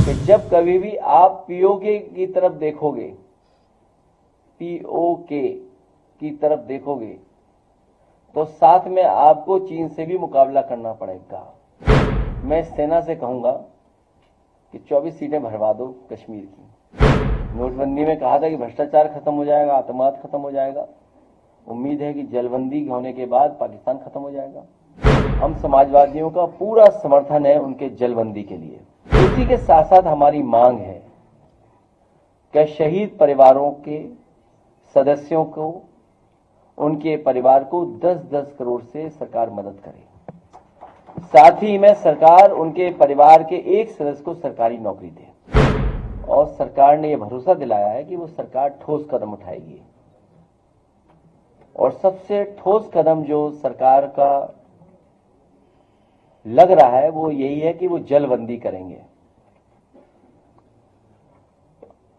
कि जब कभी भी आप पीओके की तरफ देखोगे, पीओके की तरफ देखोगे, तो साथ में आपको चीन से भी मुकाबला करना पड़ेगा। मैं सेना से कहूंगा कि 24 सीटें भरवा दो कश्मीर की। नोटबंदी में कहा था कि भ्रष्टाचार खत्म हो जाएगा, आतंकवाद खत्म हो जाएगा। उम्मीद है कि जलबंदी होने के बाद पाकिस्तान खत्म हो जाएगा। हम समाजवादियों का पूरा समर्थन है उनके जलबंदी के लिए। इसी के साथ साथ हमारी मांग है कि शहीद परिवारों के सदस्यों को, उनके परिवार को 10-10 करोड़ से सरकार मदद करे। साथ ही में सरकार उनके परिवार के एक सदस्य को सरकारी नौकरी दे। और सरकार ने यह भरोसा दिलाया है कि वो सरकार ठोस कदम उठाएगी। और सबसे ठोस कदम जो सरकार का लग रहा है वो यही है कि वो जलबंदी करेंगे।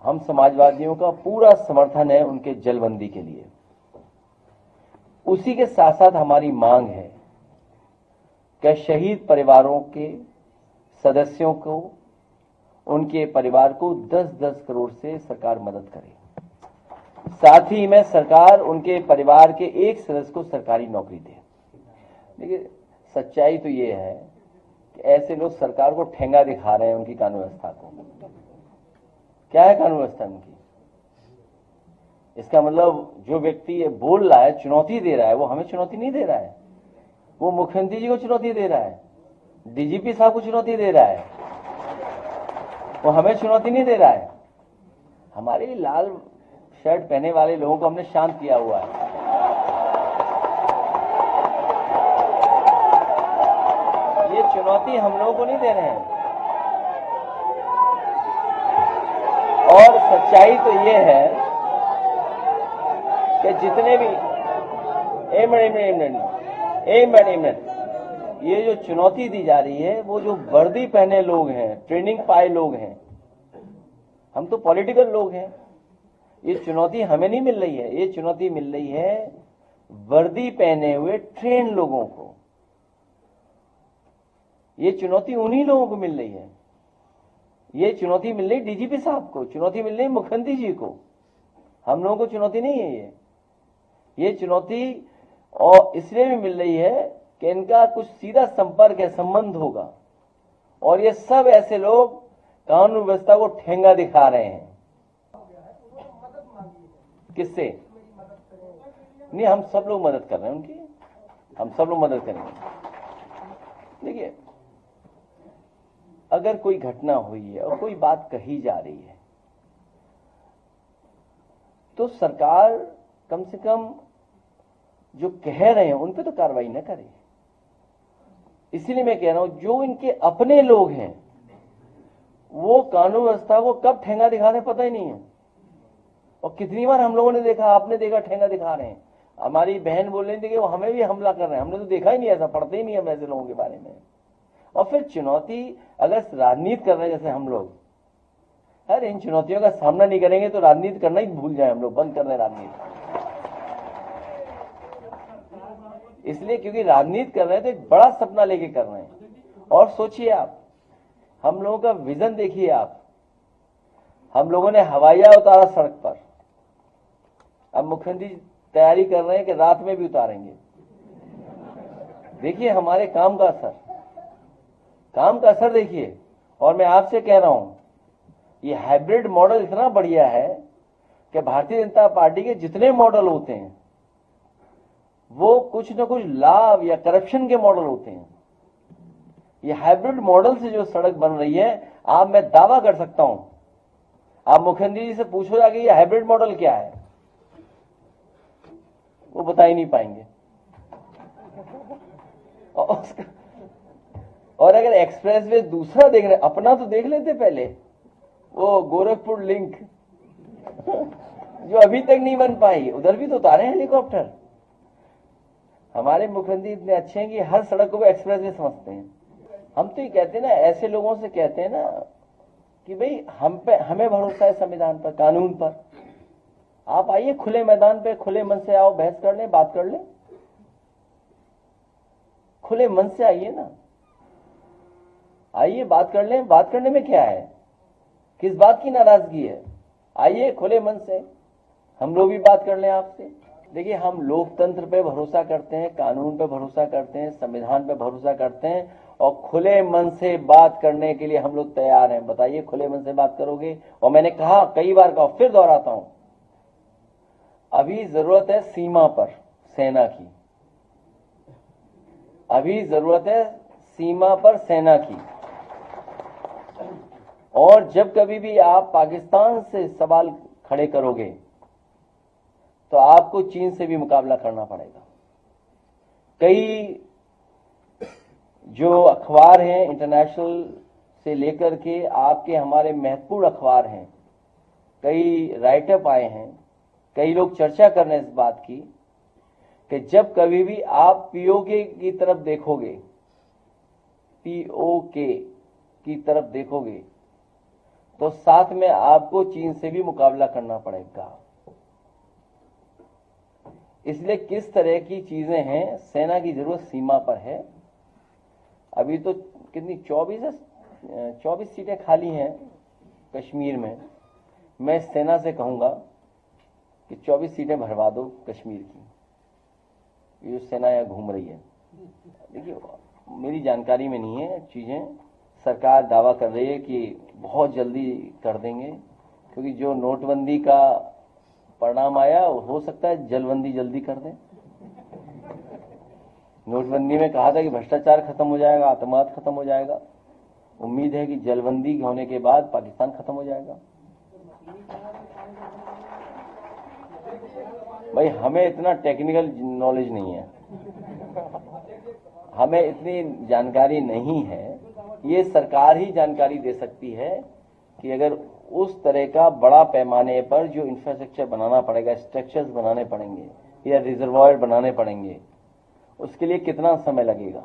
हम समाजवादियों का पूरा समर्थन है उनके जलबंदी के लिए। उसी के साथ साथ हमारी मांग है कि शहीद परिवारों के सदस्यों को, उनके परिवार को 10-10 करोड़ से सरकार मदद करे। साथ ही में सरकार उनके परिवार के एक सदस्य को सरकारी नौकरी दे। देखिए, सच्चाई तो ये है कि ऐसे लोग सरकार को ठेंगा दिखा रहे हैं उनकी कानून व्यवस्था को। क्या है कानून व्यवस्था उनकी? इसका मतलब जो व्यक्ति ये बोल रहा है, चुनौती दे रहा है, वो हमें चुनौती नहीं दे रहा है, वो मुख्यमंत्री जी को चुनौती दे रहा है, डीजीपी साहब को चुनौती दे रहा है, वो हमें चुनौती नहीं दे रहा है। हमारे लाल शर्ट पहने वाले लोगों को हमने शांत किया हुआ है। ये चुनौती हम लोगों को नहीं दे रहे हैं। और सच्चाई तो ये है कि जितने भी ये जो चुनौती दी जा रही है, वो जो वर्दी पहने लोग हैं, ट्रेनिंग पाए लोग हैं, हम तो पॉलिटिकल लोग हैं। ये चुनौती हमें नहीं मिल रही है, ये चुनौती मिल रही है वर्दी पहने हुए ट्रेन लोगों को। ये चुनौती उन्हीं लोगों को मिल रही है। ये चुनौती मिल रही डीजीपी साहब को, चुनौती मिल रही मुख्यमंत्री जी को। हम लोगों को चुनौती नहीं है ये चुनौती और इसलिए भी मिल रही है कि इनका कुछ सीधा संपर्क है, संबंध होगा। और ये सब ऐसे लोग कानून व्यवस्था को ठेंगा दिखा रहे हैं। किससे? नहीं, हम सब लोग मदद कर रहे हैं उनकी, हम सब लोग मदद करेंगे। देखिए, अगर कोई घटना हुई है और कोई बात कही जा रही है तो सरकार कम से कम जो कह रहे हैं उन पे तो कार्रवाई न करे। इसीलिए मैं कह रहा हूं, जो इनके अपने लोग हैं वो कानून व्यवस्था को कब ठेंगा दिखा रहे हैं पता ही नहीं है। और कितनी बार हम लोगों ने देखा, आपने देखा, ठेंगा दिखा रहे हैं। हमारी बहन बोल रही थी कि वो हमें भी हमला कर रहे हैं। हमने तो देखा ही नहीं, ऐसा पढ़ते ही नहीं हम ऐसे लोगों के बारे में। और फिर चुनौती अगर राजनीति कर रहे हैं जैसे हम लोग, अरे इन चुनौतियों का सामना नहीं करेंगे तो राजनीति करना ही भूल जाए हम लोग, बंद कर दें राजनीति। इसलिए क्योंकि राजनीति कर रहे हैं तो एक बड़ा सपना लेके कर रहे हैं। और सोचिए आप, हम लोगों का विजन देखिए आप। हम लोगों ने हवाईया उतारा सड़क पर, अब मुख्यमंत्री तैयारी कर रहे हैं कि रात में भी उतारेंगे। देखिए हमारे काम का असर, काम का असर देखिए। और मैं आपसे कह रहा हूं, ये हाइब्रिड मॉडल इतना बढ़िया है कि भारतीय जनता पार्टी के जितने मॉडल होते हैं वो कुछ न कुछ लाभ या करप्शन के मॉडल होते हैं। ये हाइब्रिड मॉडल से जो सड़क बन रही है, आप, मैं दावा कर सकता हूं, आप मुख्यमंत्री जी से पूछो जाके ये हाइब्रिड मॉडल क्या है, वो बता ही नहीं पाएंगे। और अगर एक्सप्रेस वे दूसरा देख रहे, अपना तो देख लेते पहले, वो गोरखपुर लिंक जो अभी तक नहीं बन पाई, उधर भी तो उतारे हैं हेलीकॉप्टर। हमारे मुख्यमंत्री इतने अच्छे हैं कि हर सड़क को एक्सप्रेस वे समझते हैं। हम तो ये कहते हैं ना, ऐसे लोगों से कहते हैं ना कि भाई हमें भरोसा है संविधान पर, कानून पर। आप आइए खुले मैदान पे, खुले मन से आओ, बहस कर लें, बात कर लें, खुले मन से आइए ना, आइए बात कर लें। बात करने में क्या है? किस बात की नाराजगी है? आइए खुले मन से हम लोग भी बात कर लें आपसे। देखिए, हम लोकतंत्र पे भरोसा करते हैं, कानून पे भरोसा करते हैं, संविधान पे भरोसा करते हैं और खुले मन से बात करने के लिए हम लोग तैयार हैं। बताइए, खुले मन से बात करोगे? और मैंने कहा, कई बार कहा, फिर दोहराता हूं, अभी जरूरत है सीमा पर सेना की, अभी जरूरत है सीमा पर सेना की। और जब कभी भी आप पाकिस्तान से सवाल खड़े करोगे तो आपको चीन से भी मुकाबला करना पड़ेगा। कई जो अखबार हैं इंटरनेशनल से लेकर के आपके हमारे महत्वपूर्ण अखबार हैं, कई राइटअप आए हैं, कई लोग चर्चा कर रहे हैं इस बात की कि जब कभी भी आप पीओके की तरफ देखोगे, पीओके की तरफ देखोगे तो साथ में आपको चीन से भी मुकाबला करना पड़ेगा। इसलिए किस तरह की चीजें हैं, सेना की जरूरत सीमा पर है। अभी तो कितनी 24 सीटें खाली हैं कश्मीर में। मैं सेना से कहूंगा कि 24 सीटें भरवा दो कश्मीर की। ये जो सेना यहाँ घूम रही है, देखिए मेरी जानकारी में नहीं है चीजें, सरकार दावा कर रही है कि बहुत जल्दी कर देंगे, क्योंकि जो नोटबंदी का परिणाम आया, हो सकता है जलबंदी जल्दी कर दें। नोटबंदी में कहा था कि भ्रष्टाचार खत्म हो जाएगा, आतंकवाद खत्म हो जाएगा। उम्मीद है कि जलबंदी होने के बाद पाकिस्तान खत्म हो जाएगा। भाई, हमें इतना टेक्निकल नॉलेज नहीं है, हमें इतनी जानकारी नहीं है। ये सरकार ही जानकारी दे सकती है कि अगर उस तरह का बड़ा पैमाने पर जो इंफ्रास्ट्रक्चर बनाना पड़ेगा, स्ट्रक्चर्स बनाने पड़ेंगे या रिजर्वायर बनाने पड़ेंगे, उसके लिए कितना समय लगेगा।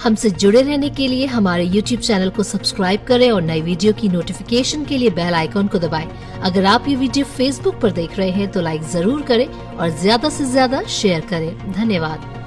हमसे जुड़े रहने के लिए हमारे YouTube चैनल को सब्सक्राइब करें और नई वीडियो की नोटिफिकेशन के लिए बेल आइकॉन को दबाएं। अगर आप ये वीडियो Facebook पर देख रहे हैं तो लाइक जरूर करें और ज्यादा से ज्यादा शेयर करें। धन्यवाद।